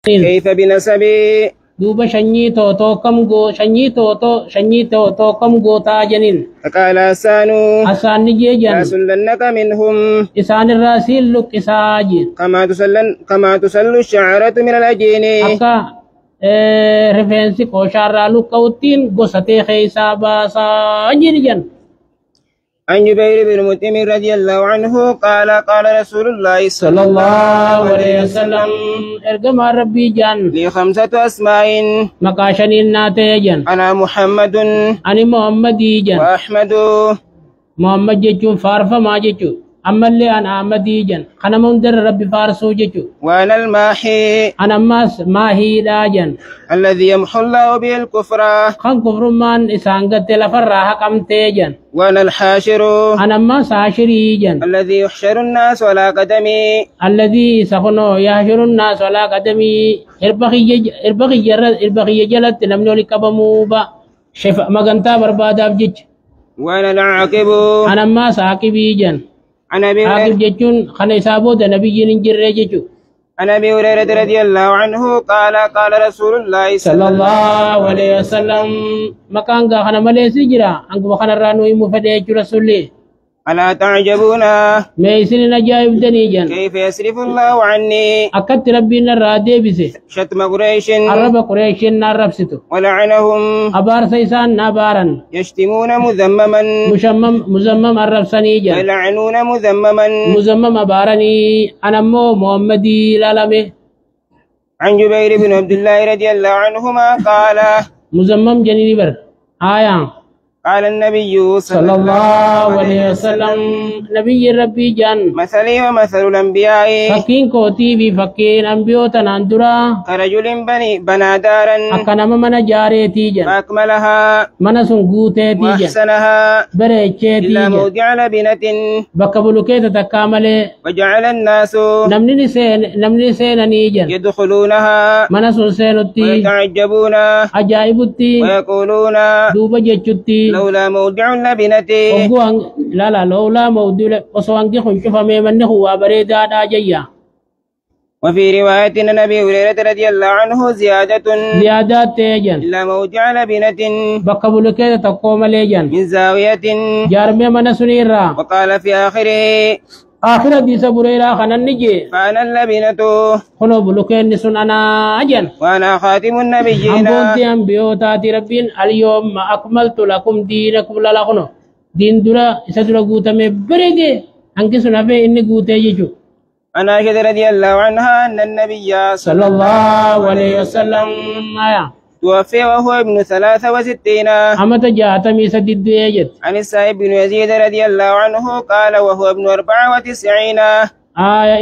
كيف بنسبي دوبا شني توتو كم جو شني توتو كم جو تاجنين فقال حسان حسان نجيجن لا سلنك منهم إسان الراسيل لك إساجي كما تسل الشعرة من الأجين أكا رفنسي كوشارا لك كوتين غسطي خيسا باسا جن عن جبير بن مطعم رضي الله عنه قال قال رسول الله صلى الله عليه وسلم ارجم ربي جان لي 5 أسماء مكاشنين ناتي جان أنا محمد أنا محمد جان وأحمد محمد جيجو فارفا ما جيجو أما اللي أنا أحمد جان أنا مندر ربي فارسو جيجو وأنا الماحي أنا ماهي لا جان الذي يمحو الله به الكفر خان كفر من إسانغت لفرها كم تيجان وأنا الحاشر أنا ما ساشري جان الذي يحشر الناس على قدمي الذي سخنو يحشر الناس على قدمي إربخي جلت نمنو لكبموبا شفا مغنتا بربادا بجيج وأنا العاقب أنا ما ساقبي جان أنا عاقب جيجون خنا إسابو دا نبي ننجر جيجو عن أبي هريرة رضي الله عنه قال قال رسول الله صلى الله عليه وسلم مكان خنا ملي سجرا أنكم خنا رانو مفدي رسولي ألا تعجبون ما يسن نجايب دنيجان كيف يصرف الله عني أكت ربنا رادي بسي شتم قريش عرب قريش نارب ستو ولعنهم أبار سيسان نابارا يشتمون مذمما مزمم عرب سنيجان ويلعنون مذمما مزمم أبارني أنا مو محمدي لالمي عن جبير بن عبد الله رضي الله عنهما قال مزمم جنيني بر آيان قال النبي صلى الله عليه وسلم نبي ربي جان مثلي ومثل الأنبياء فكين كوتي في فكين أنبيو تناندرا كرجل بنى دارا أكنما من جاريتي جان فأكملها من سنغوتي جان وأحسنها بريتي إلا جان موضع لبنة بكبلوكي تتكامل وجعل الناس نمني سين نيجان يدخلونها من سنسينتي ويتعجبون أجائبتي ويقولون دوبا جتشتي لولا موضع اللبنة لا لولا موضوع وصوانك خنشفة ميمنه وبريدا دا جيا وفي رواية أن أبي هريرة رضي الله عنه زيادات تيجن إلا موضع لبنة بقبلك تقوم ليجن من زاوية جارمي من سنيرا وقال في آخره آخر دي سبريرا خنن نجي فأنا اللبنة خنو بلوكين نسون أنا أجن وأنا خاتم النبيين أمبوتي أنبيو تاتي ربين اليوم أكملت لكم دينكم للخنو دين درا إسدرا قوتا مبريدي أنك سنفي إني قوتا يجو أنا عائشة رضي الله عنها أن النبي صلى الله عليه وسلم توفي وهو ابن 63 أمت جاتمي سدد يجد عن السائب بن يزيد رضي الله عنه قال وهو ابن 94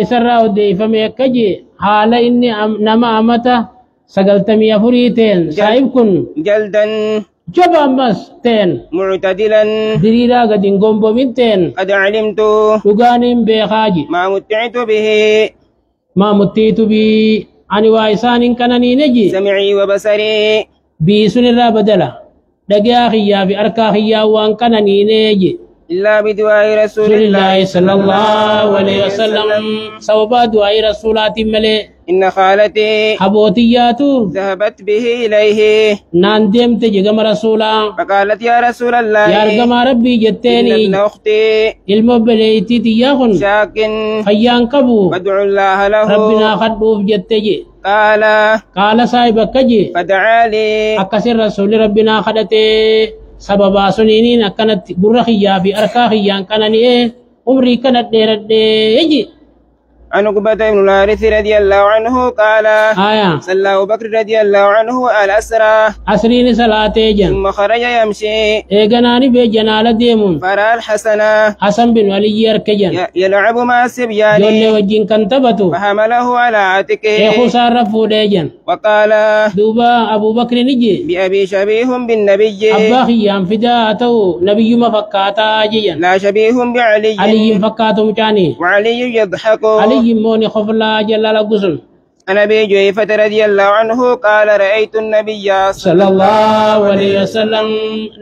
إسراء الدي فميكجي حال إني نما أمتا سقلتمي أفريتين سائبكن جلدا جبا مس تين معتدلا دريرا قد انقوم بمنتين قد علمت لغانين بخاجي ما متيت بي ani waa isaanin kananii neji sam'ii wa basarii biisun irraa badala dhagaa xiyyaa fi harkaa xiyyaa waan kananii neji illaa bidu'aa'i rasuulillaahi sallallahu alaihi wasallam sababa du'aa'i rasuulaatiin malee inna khaalatii habootiyaatu dhahabat bihi ilayhi naan deemte jedhama rasuulaa faqaalat yaa rasuulallaahi yaa argamaa rabbii jetteeni inna ukhtii ilma obboleettii tiyyaa kun shaakin fayyaan qabu fad'u llaaha lahu rabbinaa kadhuuf jette je qaala saahib akkaje fad'aa lii akkasin rasuulli rabbinaa kadhatee sababaa suniiniin akkanatti gurra xiyyaa fi harkaa xiyyaan kanani'ee umrii kana dheeradhee je عن عقبة بن الحارث رضي الله عنه قال صلى أبو بكر رضي الله عنه الأسرى أسرين صلاة جن ثم خرج يمشي إيغناني بجنالة ديمون فرأى الحسن حسن بن علي يركجن يلعب مع الصبيان جولي وجين كنتبتو فحمله على عاتقه إيخو صرفو ديجن وقال دوبا أبو بكر نجي بأبي شبيه بالنبي أبا خيام فداءته نبي مفكاتا جيجن لا شبيه بعلي علي مفكاتو مجاني وعلي يضحك يموني خف الله جل قسم عن أبي جحيفة رضي الله عنه قال رأيت النبي صلى الله عليه وسلم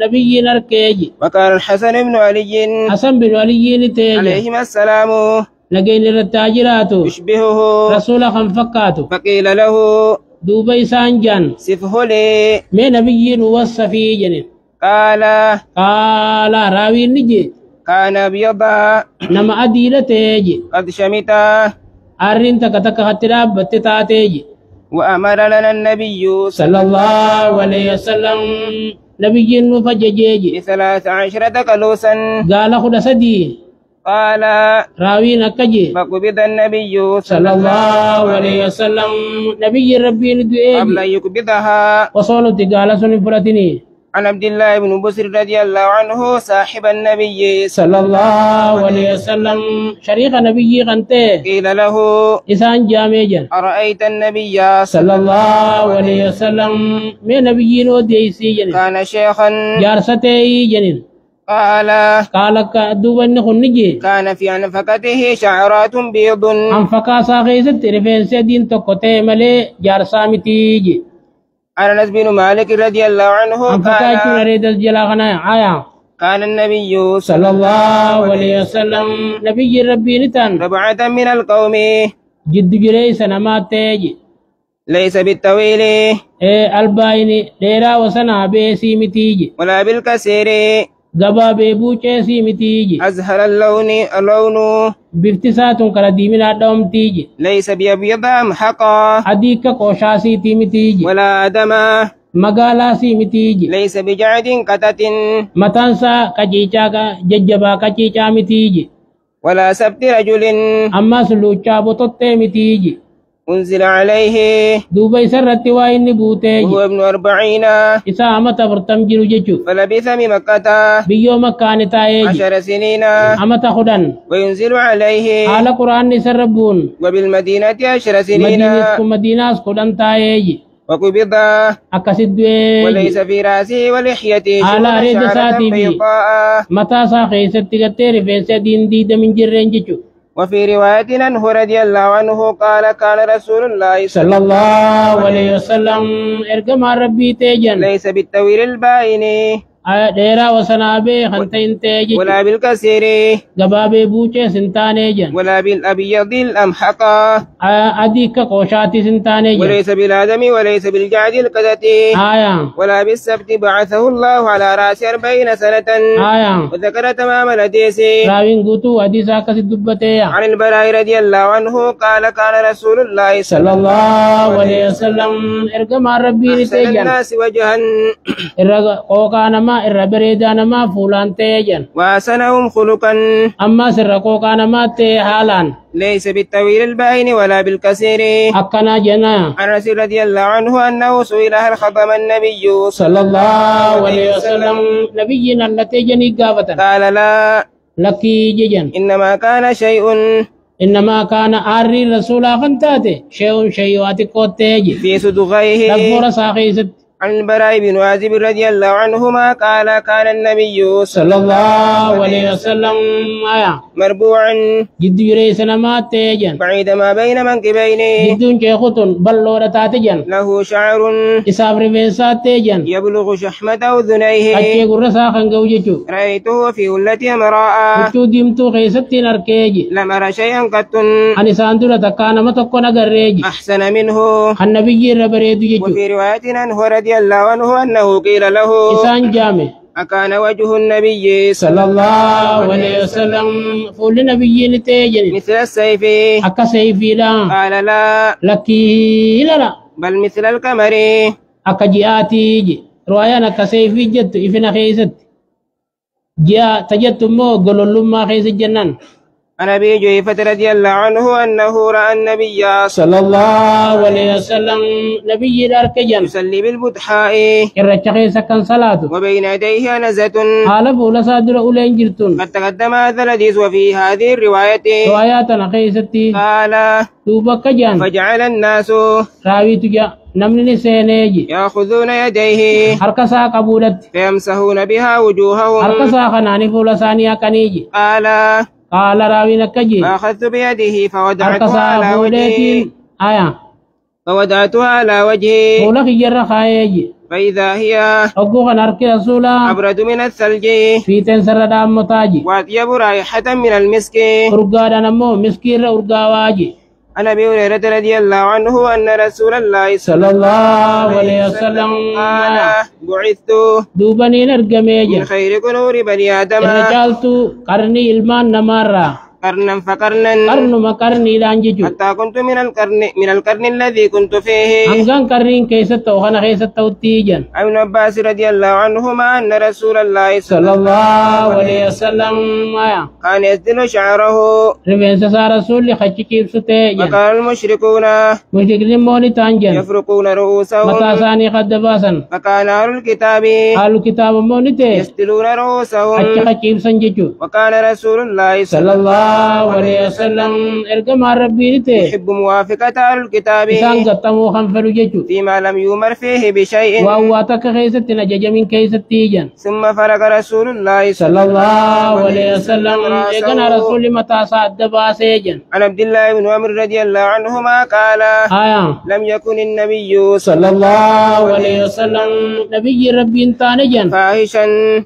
نبي نركيج وكان الحسن بن علي حسن بن علي نتيج عليهما السلام لقين التاجرات يشبهه رسول خم فكاتو فقيل له دوبي سانجان صفه لي من نبي وصفي جنين قال راوي نجي كان أبيضا نما أديلتي قد شمتا أرين تكتك هتراب بتتاتي وأمر لنا النبي صلى الله عليه وسلم نبي فججيجي ب13 كلوسا قال خد سدي قال راوي نكجي فقبض النبي صلى الله عليه وسلم نبي ربي ندعي قبل أن يقبضها. وصولت قال سن فرتني عن عبد الله بن بسر رضي الله عنه صاحب النبي صلى الله عليه وسلم شريك نبي غنته قيل له إسان جامجا أرأيت النبي صلى الله عليه وسلم من نبي وديسي جنين كان شيخا جارستي جنين قال دوبن خنجي كان في أنفقته شعرات بيض أنفقا ساقيست رفين سيدين تقوتي ملي جارسامتيجي عن أنس بن مالك رضي الله عنه كان النبي صلى الله عليه وسلم نبي ربي نتان ربعة من القوم جد جري سنمات تيجي ليس بالطويل الباين ليرا وسنا بيسي متيجي ولا بالكسير غبا بيبوچه سي متيجي أزهر اللون بافتسات كردي من أدوم تيجي ليس بيبيض محقا أديك قوشاسي تيمتيجي ولا أدما مغالا سي متيجي ليس بجعد قتت متانسا كجيچا ججبا كجيچا متيجي ولا سبت رجل أما سلوچا بطوتة متيجي أنزل عليه دوبي سرت وإن بوتي هو ابن 40 إسا أمت فرتم جلو جيچو فلبث من مكة بيو مكان تايج 10 سنين أمت خدن وينزل عليه على قرآن نسربون وبالمدينة 10 سنين مدينة خدن تايج وقبض أكسد وليس في رأسه ولحيته على ريد ساتي بيضاء متى ساقي ستغتير في سدين ديد من جرين جيچو. وفي رواية عنه رضي الله عنه قال كان رسول الله صلى الله عليه وسلم ارقم ربي تيجن ليس بالطويل الباين ديرا وسنابي خنتين تيجي ولا بالكسير غبابي بوچه سنتانيجن ولا بالأبيض الأمحق أديك قوشاتي سنتانيجن وليس بالآدم وليس بالجعد القدت ولا بالسبت بعثه الله على رأس 40 سنة وذكر تمام الحديث راوين قوتو حديثا كسي دبتي عن البراء رضي الله عنه قال كان رسول الله صلى الله عليه وسلم ارقم ربي أحسن تيجن الناس وجها قوقانما الربريدانما فولان تيجن وأحسنهم خلقا أما سر قوقانما تي حالان ليس بالطويل الباين ولا بالكسير أكنا جنا عن رسول رضي الله عنه أنه سئل هل خطم النبي صلى الله عليه وسلم نبينا التي جني قابة قال لا لكي ججن إنما كان آري رسول خنتاتي شيء قوتي في صدغيه لفور ساقيست عن البراء بن عازب رضي الله عنهما قال كان النبي صلى الله عليه وسلم مربوعا جد يري سنمات تيجن بعيد ما بين منكبين جدون شيخوتن بلورة تاتجن له شعر إساب رفيسات تيجن يبلغ شحمة أذنيه أجي قرصا خنقوجتو رأيته في هلة امرأة بچو ديمتو خيستين أركيجي لم أرى شيئا قط أني ساندو لتكانا متقنا قريجي أحسن منه النبي ربريدو جتو وفي رواية عنه رضي الله عنه أنه قيل له إسان جامع أكان وجه النبي صلى الله عليه وسلم فول نبي نتيجن مثل السيف أكا سيفي لا قال لا لكي لا بل مثل القمر أكا جياتي جي روايان أكا سيفي جت إفنا خيست جاء تجت مو قلوا لما خيس الجنان عن أبي جحيفة رضي الله عنه أنه رأى النبي صلى الله عليه وسلم نبي الأركجن يصلي بالبطحاء الرجخي سكن صلاته وبين يديه نزة حالف ولا صادر أولين جرتون قد تقدم هذا الحديث وفي هذه الرواية رواياتنا خيستي قال توبك جان فجعل الناس راوي تجا نمني سينيجي يأخذون يديه حركسا قبولت فيمسحون بها وجوههم حركسا خناني فولا ثانية كنيجي قال راوي نكجي فأخذت بيده فوضعتها على وجهي فوضعتها على وجهي فولا خير خايجي فإذا هي أقوى نرك رسولا أبرد من الثلج في تنسر دام متاجي وأطيب رائحة من المسك أرقاد نمو مسكير أرقاواجي. عن أبي هريرة رضي الله عنه أن رسول الله صلى الله عليه وسلم قال بعثت دوبني نرقميجا من خير كنور بني آدم رجالت قرني إلمان نمارا قرنا فقرنا قرن ما قرني لانججو حتى كنت من القرن الذي كنت فيه أنغان قرين كيستو خانا كيستو تيجن. ابن عباس رضي الله عنهما أن رسول الله صلى الله عليه وسلم كان يسدل شعره رفين سسا رسول خشكيب ستيجن. فقال المشركون مشركين موني تانجن يفرقون رؤوسهم متاساني قدباسا. فكان أهل الكتاب الكتاب موني تي يسدلون رؤوسهم خشكيب سنججو. وكان رسول الله صلى الله عليه وسلم ارقم ربي نتي يحب موافقة أهل الكتاب إسان قطمو خنفلو ججو فيما لم يمر فيه بشيء وأواتك خيست نجج من كيست تيجن. ثم فرق رسول الله صلى الله عليه وسلم إذن رسول متاسا الدباسيجن. عن عبد الله بن عمر رضي الله عنهما قال لم يكن النبي صلى الله عليه وسلم نبي ربي انتانجن فاحشا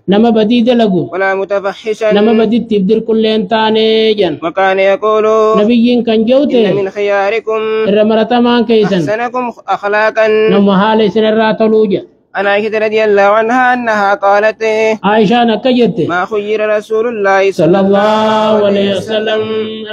نما بديد لغو ولا متفحشا نما بديد تبدل كل انتانجن. وكان يقول نبي كان جوته إن من خياركم رمرتمان كيسن أحسنكم أخلاقا نما حالي سنراتلوجا. عن عائشة رضي الله عنها أنها قالت عائشة نكجت ما خير رسول الله صلى الله عليه وسلم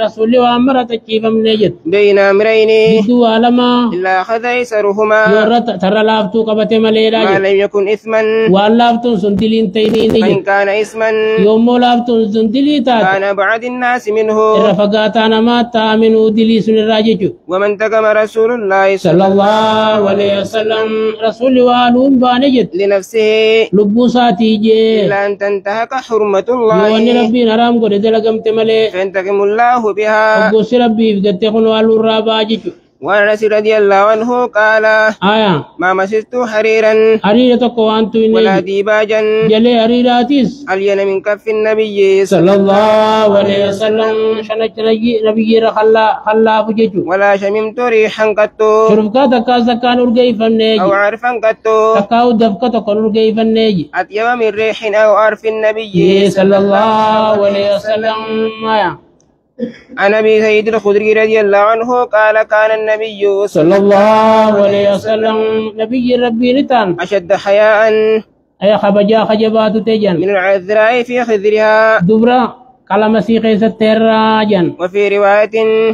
رسول وامرت كيف من نجت بين أمرين بدو علما إلا أخذ أيسرهما يورت ترى لافتو قبت مليلا ما لم يكن إثما واللافتو سندلين تينين فإن كان إثما يوم لافتو سندلي تات كان بعد الناس منه رفقاتنا ما تامنوا دلي سن الراجج. ومن تقم رسول الله صلى الله عليه وسلم رسول وانهم نجد لنفسه لبوساتي جي إلا أن تنتهك حرمة الله يواني ربي نرام قد دلقم تملي فينتقم الله بها وقوس ربي فقد تكون والو الراباجي. وعن أنس رضي الله عنه قال ما مسست حريرا حريرة قوانتو ولا ديباجا جلي حريراتيس ألين من كف النبي صلى الله عليه وسلم شنك نبي خلا فججو ولا شممت ريحا قط شرفكا تكا زكان urgay fanneji أو عرفا قط تكاو دفكا تكون urgay fanneji أطيب من ريح أو عرف النبي صلى الله عليه وسلم. عن أبي سعيد الخدري رضي الله عنه قال كان النبي صلى الله عليه وسلم نبي ربي نتان أشد حياء أي خبجا خجبات تجن من العذراء في خذرها دبرا كلام سيخي ستراجن. وفي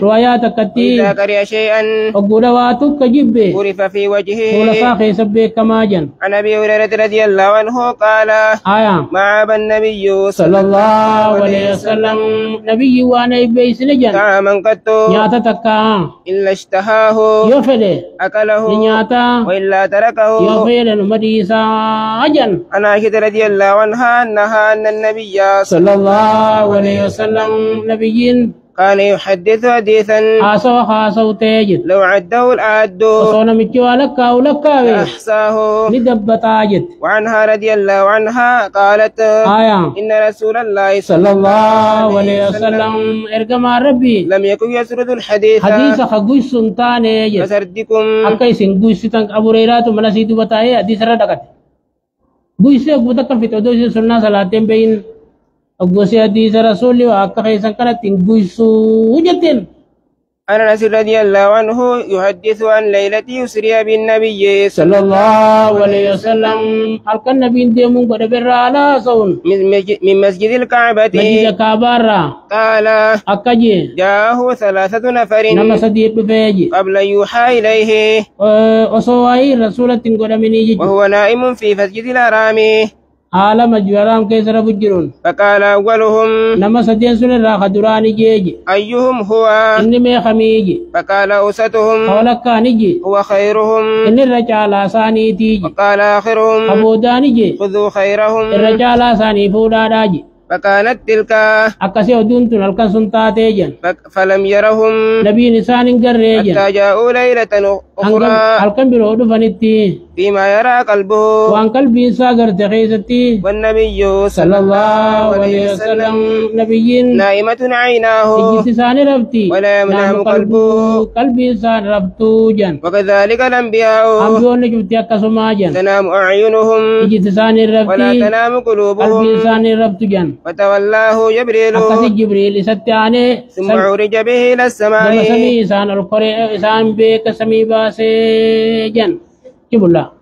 روايات كتي إذا كره شيئا وقلواتك كجب عرف في وجهه ولسا خيس كماجن. عن أبي هريرة رضي الله عنه قال ما عاب النبي صلى الله عليه وسلم نبي وانا يبيس نجن طعاما قط نياتا تكا إلا اشتهاه يفده أكله نياتا وإلا تركه يفيد مديسا أجن. عن عائشة رضي الله عنها أنها أن النبي صلى الله عليه وسلم نبيين كان يحدث حديثا آسوا خاصوا تاجد لو عده العد وصونا مجوا لكا ولكا أحصاه ندب تاجد. وعنها رضي الله عنها قالت إن رسول الله صلى الله عليه وسلم إرقم ربي لم يكن يسرد الحديث حديث خقوش سنتان يجد فسردكم أكي سنقوش ستنك أبو ريرات مناسيد بتاعي حديث ردكت قوش بتاك في تدوش سنة صلاتين بين أقوسي حديث رسول وأكا خيسان كانت تنقوشو جتين. أنا أنس رضي الله عنه يحدث عن ليلة يسري بالنبي صلى الله عليه وسلم هل كان نبي ديمون قد برا على صون من مسجد الكعبة مسجد كعبة قال أكجي جاءه 3 نفر نما صديق بفيجي قبل يوحى إليه وصوائي رسولة قد منيجي وهو نائم في مسجد الحرام عالم جوارام كيسر بجرون. فقال أولهم نما سدين سن راخ دراني جيجي أيهم هو إني مي خميجي. فقال أوسطهم قولك كانيجي هو خيرهم إني الرجال ساني تيجي. وقال آخرهم أبو دانيجي خذوا خيرهم الرجال ساني فودا داجي. فكانت تلك أكسي ودون تنالك سنتاتيجن فلم يرهم نبي نسان قريجن حتى جاءوا ليلة أخرى هلكن برودو فنتي فيما يرى قلبه وان قلبي ساغر تخيستي والنبي صلى الله عليه وسلم نبي نائمة عيناه اجتسان ربتي ولا ينام قلبه قلبي سان ربتو جن وكذلك الأنبياء أنبيون جبتي أكسما جن تنام أعينهم اجتسان ولا ربتي تنام قلوبهم قلبي سان ربتو جن فتولاه جبريل أكسي جبريل ستاني ثم عرج به إلى السماء جم سمي إسان القرى إسان بيك سمي باسي جن جب الله